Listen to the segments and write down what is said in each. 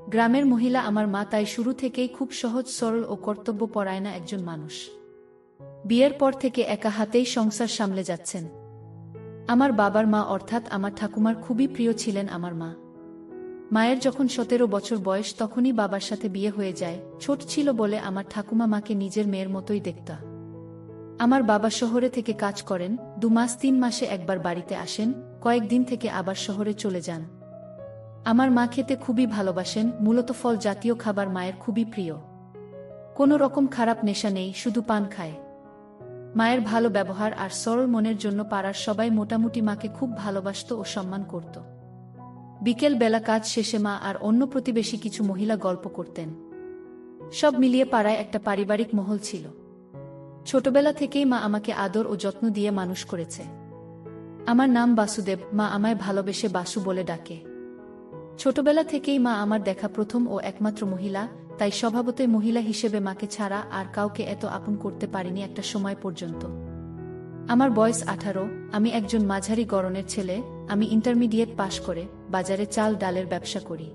গ্রামের মহিলা আমার মা, তাই শুরু থেকেই খুব সহজ সরল ও কর্তব্যপরায়ণা একজন মানুষ। বিয়ের পর থেকে একা হাতেই সংসার সামলে যাচ্ছেন। আমার বাবার মা অর্থাৎ আমার ঠাকুমার খুবই প্রিয় ছিলেন আমার মা। মায়ের যখন 17 বছর বয়স তখনই বাবার সাথে বিয়ে হয়ে যায়। ছোট ছিল বলে আমার ঠাকুমা মাকে নিজের মেয়ের মতোই দেখত। আমার বাবা শহরে থেকে কাজ করেন, 2 মাস 3 মাসে একবার বাড়িতে আসেন, কয়েকদিন থেকে আবার শহরে চলে যান। আমার মা খেতে খুবই ভালোবাসেন, মূলত ফল জাতীয় খাবার মায়ের খুবই প্রিয়। কোনো রকম খারাপ নেশা নেই, শুধু পান খায়। মায়ের ভালো ব্যবহার আর সরল মনের জন্য পাড়ার সবাই মোটামুটি মাকে খুব ভালোবাসত ও সম্মান করত। বিকেল বেলা কাজ শেষে মা আর অন্য প্রতিবেশী কিছু মহিলা গল্প করতেন। সব মিলিয়ে পাড়ায় একটা পারিবারিক মহল ছিল। ছোটবেলা থেকেই মা আমাকে আদর ও যত্ন দিয়ে মানুষ করেছে। আমার নাম বাসুদেব, মা আমায় ভালোবেসে বাসু বলে ডাকে। ছোটবেলা থেকেই মা আমার দেখা প্রথম ও একমাত্র মহিলা, তাই স্বভাবতই মহিলা হিসেবে মাকে ছাড়া আর কাউকে এত আপন করতে পারিনি একটা সময় পর্যন্ত। আমার বয়স 18, আমি একজন মাঝারি গড়নের ছেলে। আমি ইন্টারমিডিয়েট পাশ করে বাজারে চাল ডালের ব্যবসা করি।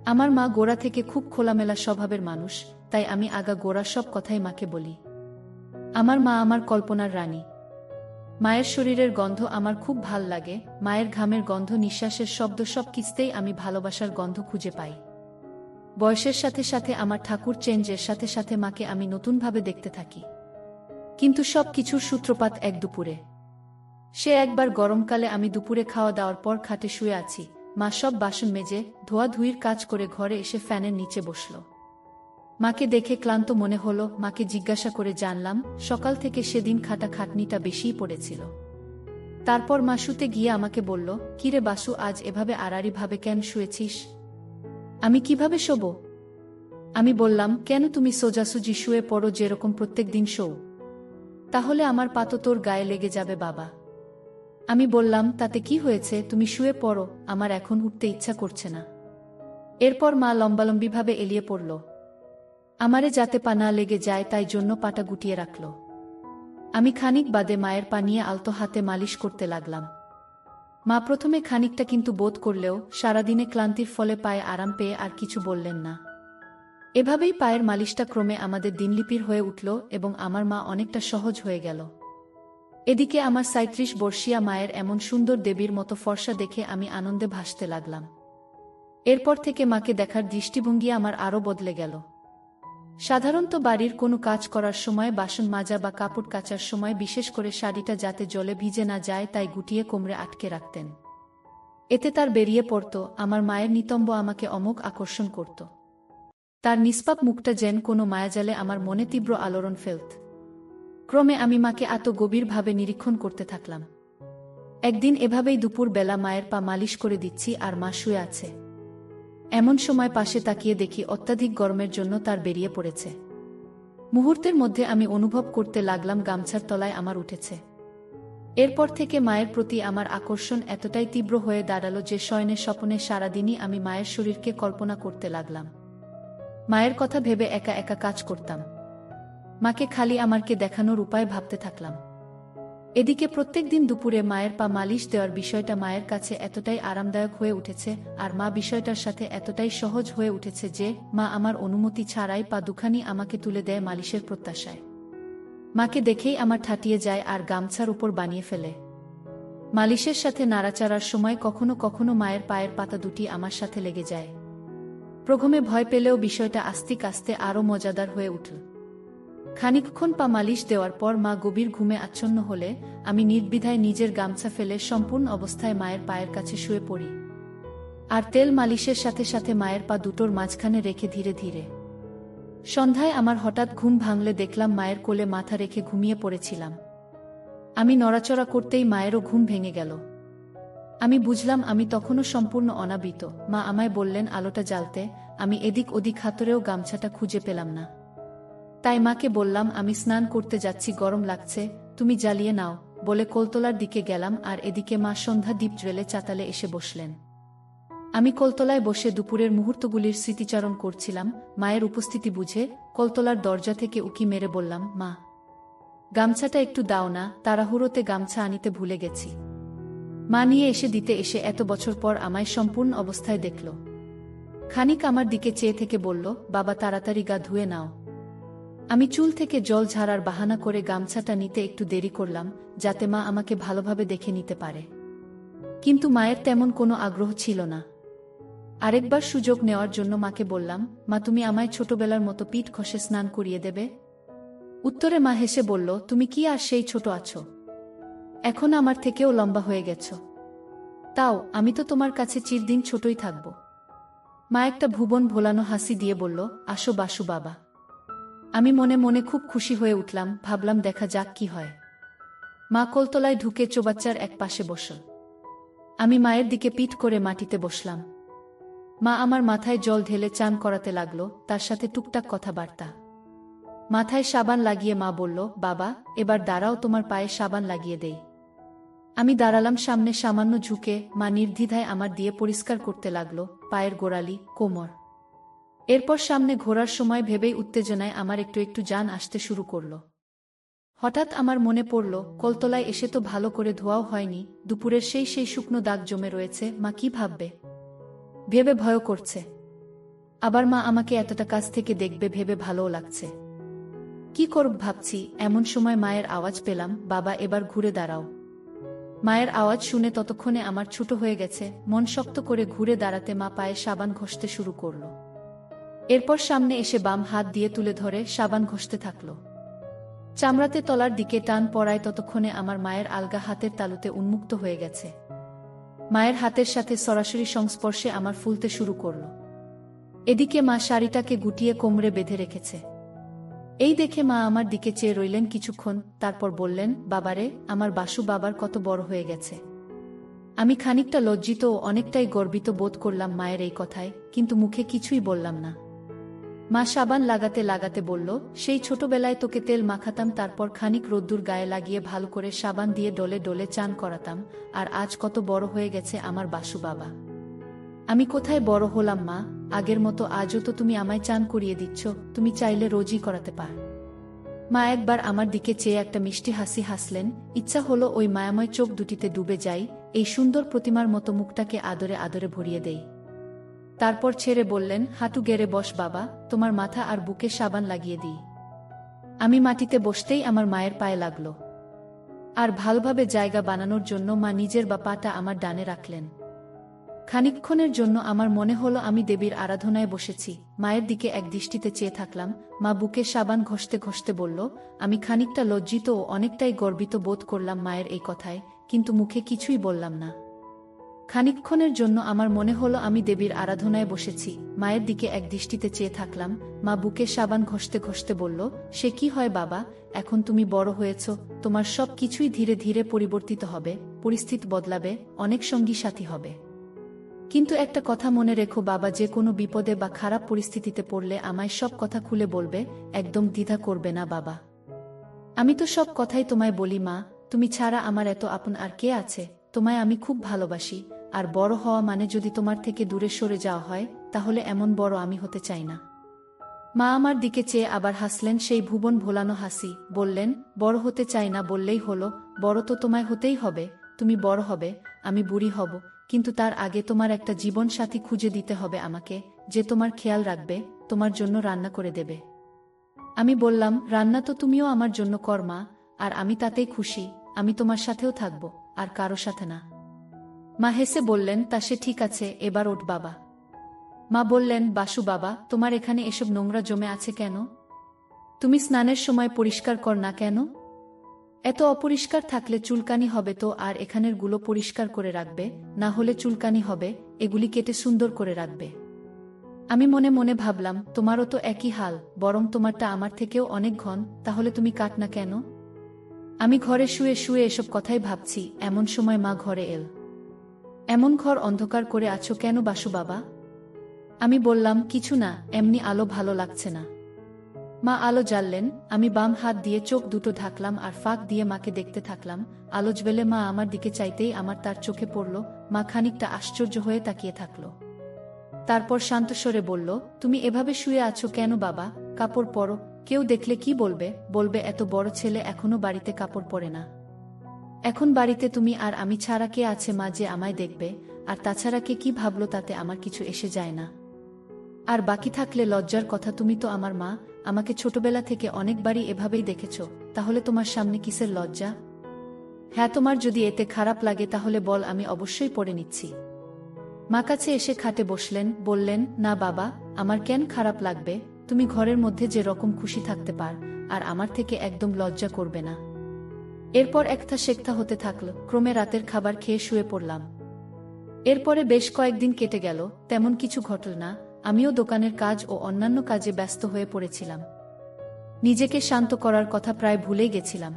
আমার মা গোড়া থেকে খুব খোলামেলা স্বভাবের মানুষ, তাই আমি আগা গোড়া সব কথাই মাকে বলি। আমার মা আমার কল্পনার রানী। মায়ের শরীরের গন্ধ আমার খুব ভাল লাগে, মায়ের ঘামের গন্ধ, নিঃশ্বাসের শব্দ, সব কিছুতেই আমি ভালোবাসার গন্ধ খুঁজে পাই। বয়সের সাথে সাথে আমার ঠাকুর চেঞ্জের সাথে সাথে মাকে আমি নতুনভাবে দেখতে থাকি। কিন্তু সব কিছুর সূত্রপাত এক দুপুরে। সে একবার গরমকালে আমি দুপুরে খাওয়া দাওয়ার পর খাটে শুয়ে আছি, মা সব বাসন মেজে ধোয়াধুয়ির কাজ করে ঘরে এসে ফ্যানের নিচে বসল। মাকে দেখে ক্লান্ত মনে হলো, মাকে জিজ্ঞাসা করে জানলাম সকাল থেকে সেদিন খাটাখাটনিটা বেশিই পড়েছিল। তারপর মা শুতে গিয়ে আমাকে বলল, কিরে বাসু, আজ এভাবে আড়াআড়িভাবে কেন শুয়েছিস? আমি কিভাবে শোব? আমি বললাম, কেন, তুমি সোজাসুজি শুয়ে পড়ো যেরকম প্রত্যেক দিন শোও। তাহলে আমার পা তো তোর গায়ে লেগে যাবে বাবা। আমি বললাম, তাতে কি হয়েছে, তুমি শুয়ে পড়ো, আমার এখন উঠতে ইচ্ছা করছে না। এরপর মা লম্বালম্বিভাবে এলিয়ে পড়ল। আমারে যাতে পা না লেগে যায় তাই জন্য পাটা গুটিয়ে রাখল। আমি খানিক বাদে মায়ের পা নিয়ে আলতো হাতে মালিশ করতে লাগলাম। মা প্রথমে খানিকটা কিন্তু বোধ করলেও সারাদিনে ক্লান্তির ফলে পায়ে আরাম পেয়ে আর কিছু বললেন না। এভাবেই পায়ের মালিশটা ক্রমে আমাদের দিনলিপির হয়ে উঠল এবং আমার মা অনেকটা সহজ হয়ে গেল। এদিকে আমার 37 বর্ষীয়া মায়ের এমন সুন্দর দেবীর মতো ফর্সা দেখে আমি আনন্দে ভাসতে লাগলাম। এরপর থেকে মাকে দেখার দৃষ্টিভঙ্গি আমার আরও বদলে গেল। সাধারণত বাড়ির কোনো কাজ করার সময়, বাসন মাজা বা কাপড় কাচার সময় বিশেষ করে শাড়িটা যাতে জলে ভিজে না যায় তাই গুটিয়ে কোমরে আটকে রাখতেন। এতে তার বেরিয়ে পড়ত। আমার মায়ের নিতম্ব আমাকে অমোঘ আকর্ষণ করত। তার নিষ্পাপ মুখটা যেন কোনো মায়াজালে আমার মনে তীব্র আলোড়ন ফেলত। ক্রমে আমি মাকে এত গভীরভাবে নিরীক্ষণ করতে থাকলাম। একদিন এভাবেই দুপুর বেলা মায়ের পা মালিশ করে দিচ্ছি আর মা শুয়ে আছে। এমন সময় পাশে তাকিয়ে দেখি অত্যাধিক গরমের জন্য তার বেরিয়ে পড়েছে। মুহূর্তের মধ্যে আমি অনুভব করতে লাগলাম গামছার তলায় আমার উঠেছে। এরপর থেকে মায়ের প্রতি আমার আকর্ষণ এতটাই তীব্র হয়ে দাঁড়ালো যে শয়নে স্বপনে সারাদিনই আমি মায়ের শরীরকে কল্পনা করতে লাগলাম। মায়ের কথা ভেবে একা একা কাজ করতাম। মাকে খালি আমারকে দেখানোর উপায় ভাবতে থাকলাম। এদিকে প্রত্যেক দিন দুপুরে মায়ের পা মালিশ দেওয়ার বিষয়টা মায়ের কাছে এতটাই আরামদায়ক হয়ে উঠেছে আর মা বিষয়টার সাথে এতটাই সহজ হয়ে উঠেছে যে মা আমার অনুমতি ছাড়াই পা দুখানি আমাকে তুলে দেয় মালিশের প্রত্যাশায়। মাকে দেখেই আমার ঠাটিয়ে যায় আর গামছার উপর বানিয়ে ফেলে। মালিশের সাথে নাড়াচাড়ার সময় কখনো কখনো মায়ের পায়ের পাতা দুটি আমার সাথে লেগে যায়। প্রথমে ভয় পেলেও বিষয়টা আস্তে আস্তে আরও মজাদার হয়ে উঠল। খানিকক্ষণ পা মালিশ দেওয়ার পর মা গভীর ঘুমে আচ্ছন্ন হলে আমি নির্দ্বিধায় নিজের গামছা ফেলে সম্পূর্ণ অবস্থায় মায়ের পায়ের কাছে শুয়ে পড়ি আর তেল মালিশের সাথে সাথে মায়ের পা দুটোর মাঝখানে রেখে ধীরে ধীরে। সন্ধ্যায় আমার হঠাৎ ঘুম ভাঙলে দেখলাম মায়ের কোলে মাথা রেখে ঘুমিয়ে পড়েছিলাম। আমি নড়াচড়া করতেই মায়েরও ঘুম ভেঙে গেল। আমি বুঝলাম আমি তখনও সম্পূর্ণ অনাবৃত। মা আমায় বললেন আলোটা জ্বালতে। আমি এদিক ওদিক হাতড়েও গামছাটা খুঁজে পেলাম না। তাই মাকে বললাম, আমি স্নান করতে যাচ্ছি, গরম লাগছে, তুমি জ্বালিয়ে নাও বলে কলতলার দিকে গেলাম আর এদিকে মা সন্ধ্যা দ্বীপ জ্বেলে চাতালে এসে বসলেন। আমি কলতলায় বসে দুপুরের মুহূর্তগুলির স্মৃতিচারণ করছিলাম। মায়ের উপস্থিতি বুঝে কলতলার দরজা থেকে উকি মেরে বললাম, মা, গামছাটা একটু দাও না, তাড়াহুড়োতে গামছা আনিতে ভুলে গেছি। মা নিয়ে এসে দিতে এসে এত বছর পর আমায় সম্পূর্ণ অবস্থায় দেখল। খানিক আমার দিকে চেয়ে থেকে বলল, বাবা তাড়াতাড়ি গা ধুয়ে নাও। আমি চুল থেকে জল ঝাড়ার বাহানা করে গামছাটা নিতে একটু দেরি করলাম, যাতে মা আমাকে ভালোভাবে দেখে নিতে পারে। কিন্তু মায়ের তেমন কোনো আগ্রহ ছিল না। আরেকবার সুযোগ নেওয়ার জন্য মাকে বললাম, মা তুমি আমায় ছোটবেলার মতো পিঠ ঘষে স্নান করিয়ে দেবে? উত্তরে মা হেসে বলল, তুমি কি আর সেই ছোট আছো? এখন আমার থেকেও লম্বা হয়ে গেছ। তাও আমি তো তোমার কাছে চিরদিন ছোটই থাকব। মা একটা ভুবন ভোলানো হাসি দিয়ে বলল, আসো বাসু বাবা। আমি মনে মনে খুব খুশি হয়ে উঠলাম, ভাবলাম দেখা যাক কি হয়। মা কোলতলায় ঢুকে চৌবাচ্চার এক পাশে বসল। আমি মায়ের দিকে পিঠ করে মাটিতে বসলাম। মা আমার মাথায় জল ঢেলে চান করাতে লাগল, তার সাথে টুকটাক কথাবার্তা। মাথায় সাবান লাগিয়ে মা বলল, বাবা এবার দাঁড়াও, তোমার পায়ে সাবান লাগিয়ে দেই। আমি দাঁড়ালাম সামনে সামান্য ঝুঁকে, মা নির্দ্বিধায় আমার দিয়ে পরিষ্কার করতে লাগল পায়ের গোড়ালি, কোমর। এরপর সামনে ঘোরার সময় ভেবেই উত্তেজনায় আমার একটু একটু জান আসতে শুরু করল। হঠাৎ আমার মনে পড়ল, কলতলায় এসে তো ভালো করে ধোয়াও হয়নি, দুপুরের সেই শুকনো দাগ জমে রয়েছে, মা কি ভাববে ভেবে ভয় করছে। আবার মা আমাকে এতটা কাছ থেকে দেখবে ভেবে ভালোও লাগছে। কি করব ভাবছি, এমন সময় মায়ের আওয়াজ পেলাম, বাবা এবার ঘুরে দাঁড়াও। মায়ের আওয়াজ শুনে ততক্ষণে আমার ছোট হয়ে গেছে, মন শক্ত করে ঘুরে দাঁড়াতে মা পায়ে সাবান ঘষতে শুরু করল। এরপর সামনে এসে বাম হাত দিয়ে তুলে ধরে সাবান ঘষতে থাকল। চামড়াতে তলার দিকে টান পড়ায় ততক্ষণে আমার মায়ের আলগা হাতের তালুতে উন্মুক্ত হয়ে গেছে। মায়ের হাতের সাথে সরাসরি সংস্পর্শে আমার ফুলতে শুরু করল। এদিকে মা শাড়িটাকে গুটিয়ে কোমরে বেঁধে রেখেছে। এই দেখে মা আমার দিকে চেয়ে রইলেন কিছুক্ষণ, তারপর বললেন, বাবারে আমার বাসু বাবার কত বড় হয়ে গেছে। আমি খানিকটা লজ্জিত ও অনেকটাই গর্বিত বোধ করলাম মায়ের এই কথায়, কিন্তু মুখে কিছুই বললাম না। মা সাবান লাগাতে লাগাতে বলল, সেই ছোটবেলায় তোকে তেল মাখাতাম, তারপর খানিক রোদ্দুর গায়ে লাগিয়ে ভালো করে সাবান দিয়ে ডলে ডলে চান করাতাম, আর আজ কত বড় হয়ে গেছে আমার বাসু বাবা। আমি কোথায় বড় হলাম মা, আগের মতো আজও তো তুমি আমায় চান করিয়ে দিচ্ছ, তুমি চাইলে রোজই করাতে পার। মা একবার আমার দিকে চেয়ে একটা মিষ্টি হাসি হাসলেন, ইচ্ছা হলো ওই মায়াময় চোখ দুটিতে ডুবে যাই, এই সুন্দর প্রতিমার মতো মুখটাকে আদরে আদরে ভরিয়ে দেই। তারপর ছেড়ে বললেন, হাঁটু গেড়ে বস বাবা, তোমার মাথা আর বুকে সাবান লাগিয়ে দিই। আমি মাটিতে বসতেই আমার মায়ের পায়ে লাগল। আর ভালোভাবে জায়গা বানানোর জন্য মা নিজের বা পাটা আমার ডানে রাখলেন। খানিকক্ষণের জন্য আমার মনে হলো আমি দেবীর আরাধনায় বসেছি। মায়ের দিকে এক দৃষ্টিতে চেয়ে থাকলাম। মা বুকে সাবান ঘষতে ঘষতে বলল, আমি খানিকটা লজ্জিত ও অনেকটাই গর্বিত বোধ করলাম মায়ের এই কথায়, কিন্তু মুখে কিছুই বললাম না। খানিকক্ষণের জন্য আমার মনে হলো আমি দেবীর আরাধনায় বসেছি। মায়ের দিকে এক দৃষ্টিতে চেয়ে থাকলাম। মা বুকে সাবান ঘষতে ঘষতে বলল, সে কি হয় বাবা, এখন তুমি বড় হয়েছ, তোমার সব কিছুই ধীরে ধীরে পরিবর্তিত হবে, পরিস্থিতি বদলাবে, অনেক সঙ্গী সাথী হবে। কিন্তু একটা কথা মনে রেখো বাবা, যে কোনো বিপদে বা খারাপ পরিস্থিতিতে পড়লে আমায় সব কথা খুলে বলবে, একদম দ্বিধা করবে না বাবা। আমি তো সব কথাই তোমায় বলি মা, তুমি ছাড়া আমার এত আপন আর কে আছে, তোমায় আমি খুব ভালোবাসি। আর বড় হওয়া মানে যদি তোমার থেকে দূরে সরে যাওয়া হয়, তাহলে এমন বড় আমি হতে চাই না। মা আমার দিকে চেয়ে আবার হাসলেন সেই ভুবন ভোলানো হাসি, বললেন, বড় হতে চাই না বললেই হলো, বড় তো তোমায় হতেই হবে। তুমি বড় হবে, আমি বুড়ি হব, কিন্তু তার আগে তোমার একটা জীবন সাথী খুঁজে দিতে হবে আমাকে, যে তোমার খেয়াল রাখবে, তোমার জন্য রান্না করে দেবে। আমি বললাম, রান্না তো তুমিও আমার জন্য কর মা, আর আমি তাতেই খুশি, আমি তোমার সাথেও থাকব, আর কারো সাথে না। মা হেসে বললেন, তা সে ঠিক আছে, এবার ওঠ বাবা। মা বললেন, বাসু বাবা, তোমার এখানে এসব নোংরা জমে আছে কেন? তুমি স্নানের সময় পরিষ্কার কর না কেন? এত অপরিষ্কার থাকলে চুলকানি হবে তো, আর এখানের গুলো পরিষ্কার করে রাখবে, না হলে চুলকানি হবে, এগুলি কেটে সুন্দর করে রাখবে। আমি মনে মনে ভাবলাম, তোমারও তো একই হাল, বরং তোমারটা আমার থেকেও অনেক ঘন, তাহলে তুমি কাট না কেন? আমি ঘরে শুয়ে শুয়ে এসব কথাই ভাবছি, এমন সময় মা ঘরে এল। এমন ঘর অন্ধকার করে আছো কেন বাসু বাবা? আমি বললাম, কিছু না, এমনি আলো ভালো লাগছে না। মা আলো জ্বাললেন। আমি বাম হাত দিয়ে চোখ দুটো ঢাকলাম আর ফাঁক দিয়ে মাকে দেখতে থাকলাম। আলো জ্বেলে মা আমার দিকে চাইতেই আমার তার চোখে পড়ল। মা খানিকটা আশ্চর্য হয়ে তাকিয়ে থাকল। তারপর শান্তস্বরে বলল, তুমি এভাবে শুয়ে আছো কেন বাবা? কাপড় পরো, কেউ দেখলে কি বলবে? বলবে এত বড় ছেলে এখনো বাড়িতে কাপড় পরে না। এখন বাড়িতে তুমি আর আমি ছাড়া কে আছে মা যে আমায় দেখবে? আর তাছাড়া কে কি ভাবলো তাতে আমার কিছু এসে যায় না। আর বাকি থাকলে লজ্জার কথা, তুমি তো আমার মা, আমাকে ছোটবেলা থেকে অনেকবারই এভাবেই দেখেছ, তাহলে তোমার সামনে কিসের লজ্জা? হ্যাঁ, তোমার যদি এতে খারাপ লাগে তাহলে বল, আমি অবশ্যই পড়ে নিচ্ছি। মা কাছে এসে খাটে বসলেন, বললেন, না বাবা, আমার কেন খারাপ লাগবে? তুমি ঘরের মধ্যে যে রকম খুশি থাকতে পার, আর আমার থেকে একদম লজ্জা করবে না। এরপর একটা সেক্তা হতে থাকল, ক্রমে রাতের খাবার খেয়ে শুয়ে পড়লাম। এরপরে বেশ কয়েকদিন কেটে গেল, তেমন কিছু ঘটল না। আমিও দোকানের কাজ ও অন্যান্য কাজে ব্যস্ত হয়ে পড়েছিলাম। নিজেকে শান্ত করার কথা প্রায় ভুলেই গেছিলাম।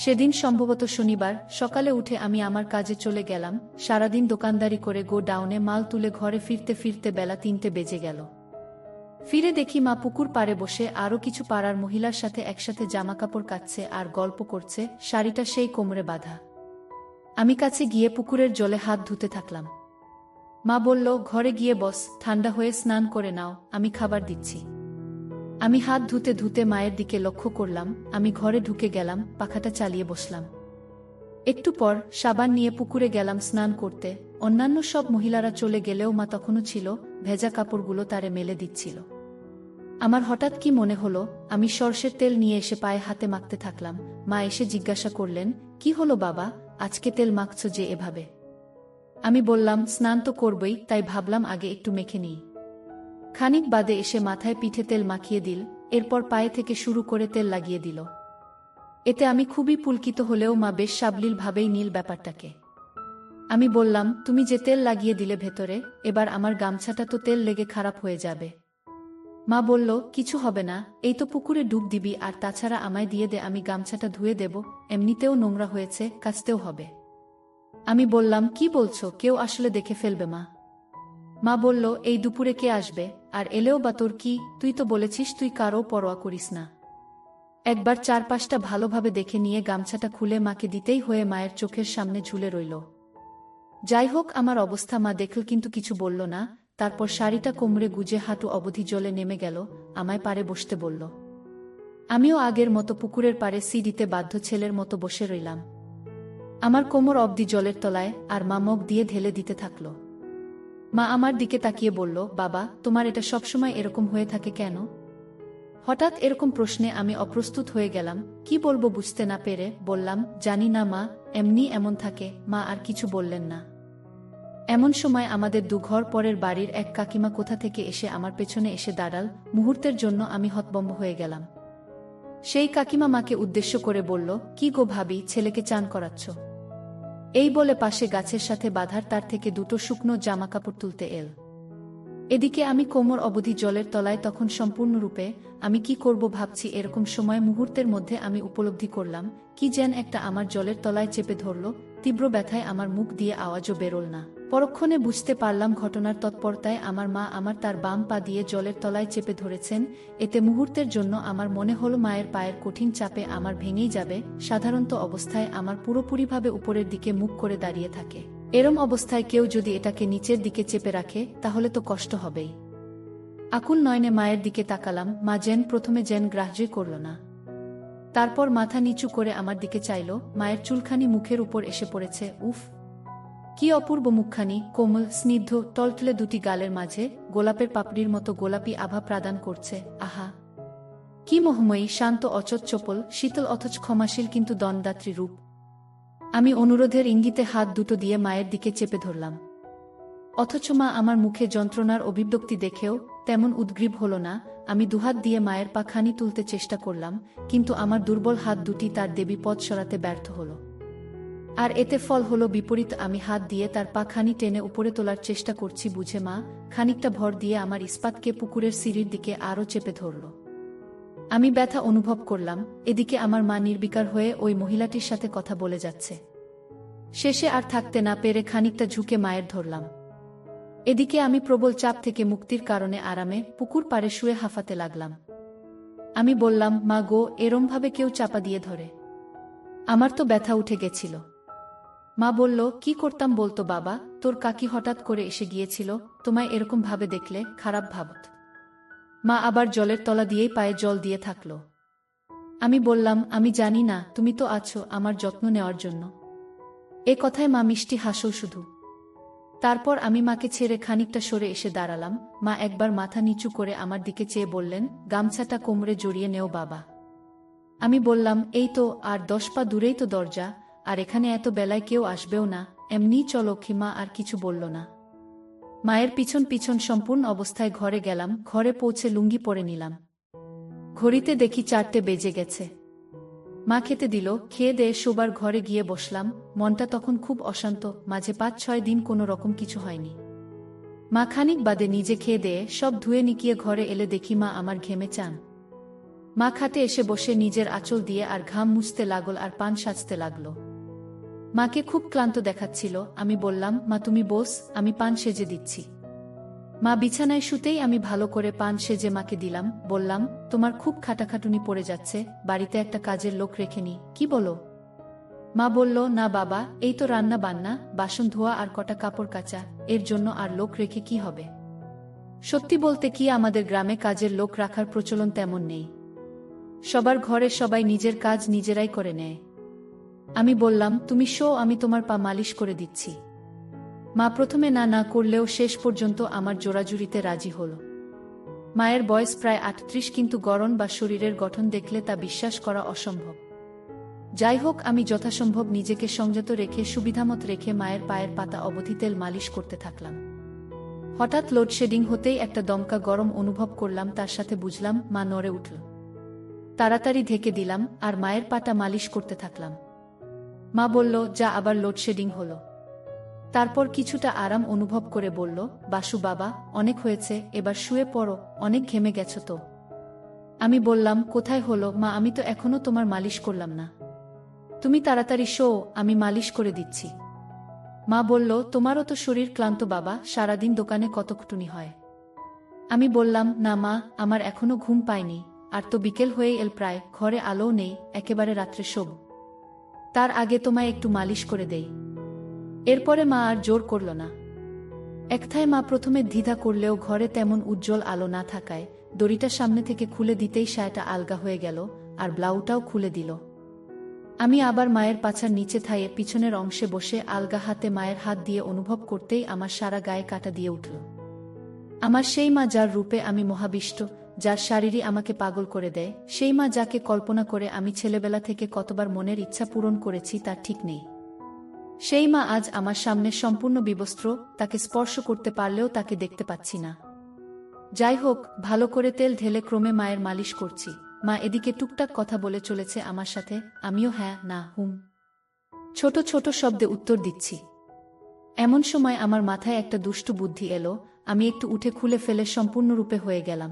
সেদিন সম্ভবত শনিবার, সকালে উঠে আমি আমার কাজে চলে গেলাম। সারাদিন দোকানদারি করে গো ডাউনে মাল তুলে ঘরে ফিরতে ফিরতে বেলা 3টে বেজে গেল। ফিরে দেখি মা পুকুর পাড়ে বসে আরও কিছু পাড়ার মহিলার সাথে একসাথে জামাকাপড় কাচ্ছে আর গল্প করছে, শাড়িটা সেই কোমরে বাঁধা। আমি কাছে গিয়ে পুকুরের জলে হাত ধুতে থাকলাম। মা বলল, ঘরে গিয়ে বস, ঠান্ডা হয়ে স্নান করে নাও, আমি খাবার দিচ্ছি। আমি হাত ধুতে ধুতে মায়ের দিকে লক্ষ্য করলাম। আমি ঘরে ঢুকে গেলাম, পাখাটা চালিয়ে বসলাম। একটু পর সাবান নিয়ে পুকুরে গেলাম স্নান করতে। অন্যান্য সব মহিলারা চলে গেলেও মা তখনও ছিল, ভেজা কাপড়গুলো তারে মেলে দিচ্ছিল। আমার হঠাৎ কি মনে হলো, আমি সরষের তেল নিয়ে এসে পায়ে হাতে মাখতে থাকলাম। মা এসে জিজ্ঞাসা করলেন, কি হলো বাবা, আজকে তেল মাখছ যে এভাবে? আমি বললাম, স্নান তো করবই, তাই ভাবলাম আগে একটু মেখে নিই। খানিক বাদে এসে মাথায় পিঠে তেল মাখিয়ে দিল, এরপর পায়ে থেকে শুরু করে তেল লাগিয়ে দিল। এতে আমি খুবই পুলকিত হলেও মা বেশ সাবলীলভাবেই নীল ব্যাপারটাকে। আমি বললাম, তুমি যে তেল লাগিয়ে দিলে ভেতরে, এবার আমার গামছাটা তো তেল লেগে খারাপ হয়ে যাবে। মা বলল, কিছু হবে না, এই তো পুকুরে ডুব দিবি, আর তাছাড়া আমায় দিয়ে দে, আমি গামছাটা ধুয়ে দেব, এমনিতেও নোংরা হয়েছে, কাচতেও হবে। আমি বললাম, কি বলছো, কেউ আসলে দেখে ফেলবে মা? মা বলল, এই দুপুরে কে আসবে, আর এলেও বা তোর কি, তুই তো বলেছিস তুই কারও পরোয়া করিস না। একবার চারপাশটা ভালোভাবে দেখে নিয়ে গামছাটা খুলে মাকে দিতেই হয়ে মায়ের চোখের সামনে ঝুলে রইল। যাই হোক, আমার অবস্থা মা দেখল কিন্তু কিছু বলল না। তারপর শাড়িটা কোমরে গুজে হাঁটু অবধি জলে নেমে গেল, আমায় পাড়ে বসতে বলল। আমিও আগের মতো পুকুরের পাড়ে সিঁড়িতে বাধ্য ছেলের মতো বসে রইলাম। আমার কোমর অবধি জলের তলায়, আর মা মুখ দিয়ে ঢেলে দিতে থাকল। মা আমার দিকে তাকিয়ে বলল, বাবা, তোমার এটা সবসময় এরকম হয়ে থাকে কেন? হঠাৎ এরকম প্রশ্নে আমি অপ্রস্তুত হয়ে গেলাম। কি বলবো বুঝতে না পেরে বললাম, জানি না মা, এমনি এমন থাকে। মা আর কিছু বললেন না। এমন সময় আমাদের দুঘর পরের বাড়ির এক কাকিমা কোথা থেকে এসে আমার পেছনে এসে দাঁড়াল। মুহূর্তের জন্য আমি হতভম্ব হয়ে গেলাম। সেই কাকিমা মাকে উদ্দেশ্য করে বলল, কি গো ভাবি, ছেলেকে চান করাচ্ছ? এই বলে পাশে গাছের সাথে বাঁধার তার থেকে দুটো শুকনো জামাকাপড় তুলতে এল। এদিকে আমি কোমর অবধি জলের তলায় তখন সম্পূর্ণরূপে। আমি কি করব ভাবছি, এরকম সময় মুহূর্তের মধ্যে আমি উপলব্ধি করলাম, কি যেন একটা আমার জলের তলায় চেপে ধরল। তীব্র ব্যথায় আমার মুখ দিয়ে আওয়াজও বেরোল না। পরক্ষণে বুঝতে পারলাম ঘটনার তৎপরতায় আমার মা আমার তার বাম পা দিয়ে জলের তলায় চেপে ধরেছেন। এতে মুহূর্তের জন্য আমার মনে হলো মায়ের পায়ের কঠিন চাপে আমার ভেঙেই যাবে। সাধারণত অবস্থায় আমার পুরোপুরিভাবে উপরের দিকে মুখ করে দাঁড়িয়ে থাকে, এরম অবস্থায় কেউ যদি এটাকে নিচের দিকে চেপে রাখে তাহলে তো কষ্ট হবেই। আকুল নয়নে মায়ের দিকে তাকালাম। মা প্রথমে গ্রাহ্যই করল না। তারপর মাথা নিচু করে আমার দিকে চাইল। মায়ের চুলখানি মুখের উপর এসে পড়েছে। উফ, কি অপূর্ব মুখখানি, কোমল, স্নিগ্ধ, টলটলে দুটি গালের মাঝে গোলাপের পাপড়ির মতো গোলাপি আভা প্রদান করছে। আহা, কি মোহময়ী, শান্ত, অচট, চপল, শীতল অথচ ক্ষমাশীল কিন্তু দণ্ডদাত্রী রূপ। আমি অনুরোধের ইঙ্গিতে হাত দুটো দিয়ে মায়ের দিকে চেপে ধরলাম। অথচ মা আমার মুখে যন্ত্রণার অভিব্যক্তি দেখেও তেমন উদ্গ্রীব হল না। আমি দুহাত দিয়ে মায়ের পা খানি তুলতে চেষ্টা করলাম, কিন্তু আমার দুর্বল হাত দুটি তার দেবী পথ সরাতে ব্যর্থ হল। আর এতে ফল হলো বিপরীত। আমি হাত দিয়ে তার পা খানি টেনে উপরে তোলার চেষ্টা করছি বুঝে মা খানিকটা ভর দিয়ে আমার ইস্পাতকে পুকুরের সিঁড়ির দিকে আরও চেপে ধরল। আমি ব্যথা অনুভব করলাম। এদিকে আমার মা নির্বিকার হয়ে ওই মহিলাটির সাথে কথা বলে যাচ্ছে। শেষে আর থাকতে না পেরে খানিকটা ঝুঁকে মায়ের ধরলাম। এদিকে আমি প্রবল চাপ থেকে মুক্তির কারণে আরামে পুকুর পাড়ে শুয়ে হাঁফাতে লাগলাম। আমি বললাম, মা গো, এরমভাবে কেউ চাপা দিয়ে ধরে? আমার তো ব্যথা উঠে গেছিল। মা বলল, কি করতাম বলতো বাবা, তোর কাকি হঠাৎ করে এসে গিয়েছিল, তোমায় এরকম ভাবে দেখলে খারাপ ভাবত। মা আবার জলের তলা দিয়েই পায়ে জল দিয়ে থাকল। আমি বললাম, আমি জানি না, তুমি তো আছো আমার যত্ন নেওয়ার জন্য। এ কথায় মা মিষ্টি হাসল শুধু। তারপর আমি মাকে ছেড়ে খানিকটা সরে এসে দাঁড়ালাম। মা একবার মাথা নিচু করে আমার দিকে চেয়ে বললেন, গামছাটা কোমরে জড়িয়ে নেও বাবা। আমি বললাম, এই তো, আর 10 পা দূরেই তো দরজা, আর এখানে এত বেলায় কেউ আসবেও না, এমনিই চলো। মা আর কিছু বলল না। মায়ের পিছন পিছন সম্পূর্ণ অবস্থায় ঘরে গেলাম। ঘরে পৌঁছে লুঙ্গি পরে নিলাম। ঘড়িতে দেখি 4টে বেজে গেছে। মা খেতে দিল। খেয়ে দেয়ে শোবার ঘরে গিয়ে বসলাম। মনটা তখন খুব অশান্ত, মাঝে 5-6 দিন কোনো রকম কিছু হয়নি। মা খানিক বাদে নিজে খেয়ে দেয়ে সব ধুয়ে নিকিয়ে ঘরে এলে দেখি মা আমার ঘেমে চান। মা খাটে এসে বসে নিজের আঁচল দিয়ে আর ঘাম মুছতে লাগল আর পান সাজতে লাগল। মাকে খুব ক্লান্ত দেখাচ্ছিল। আমি বললাম, মা তুমি বস, আমি পান সেজে দিচ্ছি। মা বিছানায় শুতেই আমি ভালো করে পান সেজে মাকে দিলাম। বললাম, তোমার খুব খাটাখাটুনি পড়ে যাচ্ছে, বাড়িতে একটা কাজের লোক রেখে নি, কি বলো? মা বলল, না বাবা, এই তো রান্না বান্না, বাসন ধোয়া আর কটা কাপড় কাচা, এর জন্য আর লোক রেখে কি হবে? সত্যি বলতে কি, আমাদের গ্রামে কাজের লোক রাখার প্রচলন তেমন নেই। সবার ঘরে সবাই নিজের কাজ নিজেরাই করে নেয়। আমি বললাম, তুমি শো, আমি তোমার পা মালিশ করে দিচ্ছি। মা প্রথমে না না করলেও শেষ পর্যন্ত আমার জোরাজুরিতে রাজি হল। মায়ের বয়স প্রায় 38, কিন্তু গড়ন বা শরীরের গঠন দেখলে তা বিশ্বাস করা অসম্ভব। যাই হোক, আমি যথাসম্ভব নিজেকে সংযত রেখে সুবিধামত রেখে মায়ের পায়ের পাতা অবধি তেল মালিশ করতে থাকলাম। হঠাৎ লোডশেডিং হতেই একটা দমকা গরম অনুভব করলাম, তার সাথে বুঝলাম মা নড়ে উঠল। তাড়াতাড়ি ঢেকে দিলাম আর মায়ের পাটা মালিশ করতে থাকলাম। মা বলল, যা আবার লোডশেডিং হলো? তারপর কিছুটা আরাম অনুভব করে বলল, বাসু বাবা, অনেক হয়েছে, এবার শুয়ে পড়ো, অনেক ঘেমে গেছো তো। আমি বললাম, কোথায় হলো মা, আমি তো এখনো তোমার মালিশ করলাম না। তুমি তাড়াতাড়ি শো, আমি মালিশ করে দিচ্ছি। মা বলল, তোমারও তো শরীর ক্লান্ত বাবা, সারাদিন দোকানে কত খাটুনি হয়। আমি বললাম, না মা, আমার এখনো ঘুম পায়নি, আর তো বিকেল হয়ে এল প্রায়, ঘরে আলোও নেই, একেবারে রাত্রে শোব। তার আগে তোমায় একটু মালিশ করে দেই। এরপরে মা আর জোর করল না। একথায় মা প্রথমে দ্বিধা করলেও ঘরে তেমন উজ্জ্বল আলো না থাকায় দড়িটা সামনে থেকে খুলে দিতেই সায়াটা আলগা হয়ে গেল, আর ব্লাউটাও খুলে দিল। আমি আবার মায়ের পাছার নিচে থাইয়ে পিছনের অংশে বসে আলগা হাতে মায়ের হাত দিয়ে অনুভব করতেই আমার সারা গায়ে কাঁটা দিয়ে উঠল। আমার সেই মা, যার রূপে আমি মহাবিষ্ট, যার শারীরই আমাকে পাগল করে দেয়, সেই মা যাকে কল্পনা করে আমি ছেলেবেলা থেকে কতবার মনের ইচ্ছা পূরণ করেছি তার ঠিক নেই। সেই মা আজ আমার সামনে সম্পূর্ণ বিবস্ত্র, তাকে স্পর্শ করতে পারলেও তাকে দেখতে পাচ্ছি না। যাই হোক, ভালো করে তেল ঢেলে ক্রমে মায়ের মালিশ করছি। মা এদিকে টুকটাক কথা বলে চলেছে আমার সাথে, আমিও হ্যাঁ না হুম ছোট ছোট শব্দে উত্তর দিচ্ছি। এমন সময় আমার মাথায় একটা দুষ্টু বুদ্ধি এলো। আমি একটু উঠে খুলে ফেলে সম্পূর্ণরূপে হয়ে গেলাম।